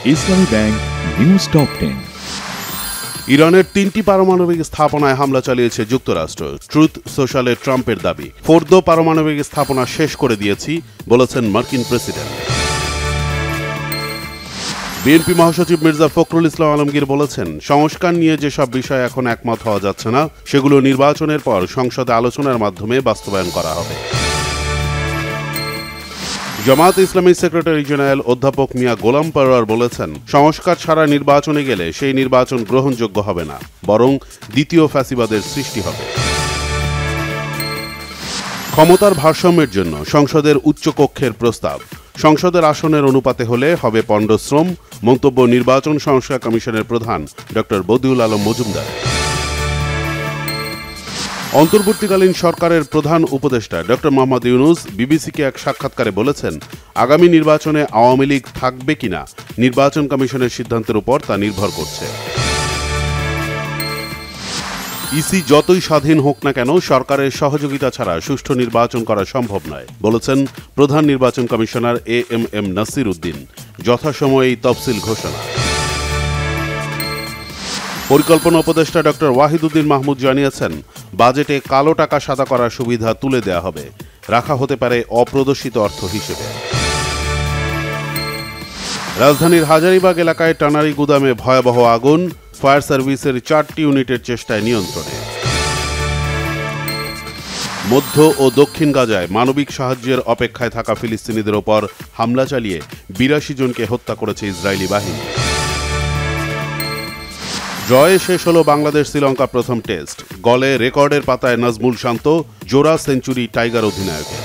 ইসলামী bank news top 10। ইরানের 3টি পারমাণবিক স্থাপনায় হামলা চালিয়েছে যুক্তরাষ্ট্র। ট্রুথ সোশ্যালে ট্রাম্পের দাবি, ফোর্দো পারমাণবিক স্থাপনা শেষ করে দিয়েছি বলেছেন মার্কিন প্রেসিডেন্ট। বিএনপি মহাসচিব মির্জা ফখরুল ইসলাম আলমগীর বলেছেন, সংস্কার নিয়ে যেসব বিষয় এখন একমত হওয়া যাচ্ছে না, সেগুলো নির্বাচনের পর সংসদে আলোচনার মাধ্যমে বাস্তবায়ন করা হবে। জামায়াত ইসলামীর সেক্রেটারি জেনারেল অধ্যাপক মিয়া গোলাম পরোয়ার বলেছেন, সংস্কার ছাড়া নির্বাচনে গেলে সেই নির্বাচন গ্রহণযোগ্য হবে না, বরং দ্বিতীয় ফ্যাসিবাদের সৃষ্টি হবে। ক্ষমতার ভারসাম্যের জন্য সংসদের উচ্চকক্ষের প্রস্তাব, সংসদের আসনের অনুপাতে হলে হবে পণ্ডশ্রম, মন্তব্য নির্বাচন সংস্কার কমিশনের প্রধান ড বদিউল আলম মজুমদার। অন্তর্বর্তীকালীন সরকারের প্রধান উপদেষ্টা ড মোহাম্মদ ইউনূস বিবিসিকে এক সাক্ষাৎকারে বলেছেন, আগামী নির্বাচনে আওয়ামী লীগ থাকবে কিনা নির্বাচন কমিশনের সিদ্ধান্তের উপর তা নির্ভর করছে। ইসি যতই স্বাধীন হোক না কেন, সরকারের সহযোগিতা ছাড়া সুষ্ঠু নির্বাচন করা সম্ভব নয় বলেছেন প্রধান নির্বাচন কমিশনার এএমএম নাসির উদ্দিন। যথাসময়ে তফসিল ঘোষণা। পরিকল্পনা উপদেষ্টা ড ওয়াহিদুদ্দিন মাহমুদ জানিয়েছেন, বাজেটে কালো টাকা সাদা করার সুবিধা তুলে দেয়া হবে, রাখা হতে পারে অপ্রদর্শিত অর্থ হিসেবে। রাজধানীর হাজারীবাগ এলাকায় টানারি গুদামে ভয়াবহ আগুন, ফায়ার সার্ভিসের 4টি ইউনিটের চেষ্টায় নিয়ন্ত্রণে। মধ্য ও দক্ষিণ গাজায় মানবিক সাহায্যের অপেক্ষায় থাকা ফিলিস্তিনিদের ওপর হামলা চালিয়ে 82 জনকে হত্যা করেছে ইসরায়েলি বাহিনী। জয়ে শেষ হল বাংলাদেশ শ্রীলঙ্কা প্রথম টেস্ট। গলে রেকর্ডের পাতায় নাজমুল শান্ত, জোড়া সেঞ্চুরি টাইগার অধিনায়কের।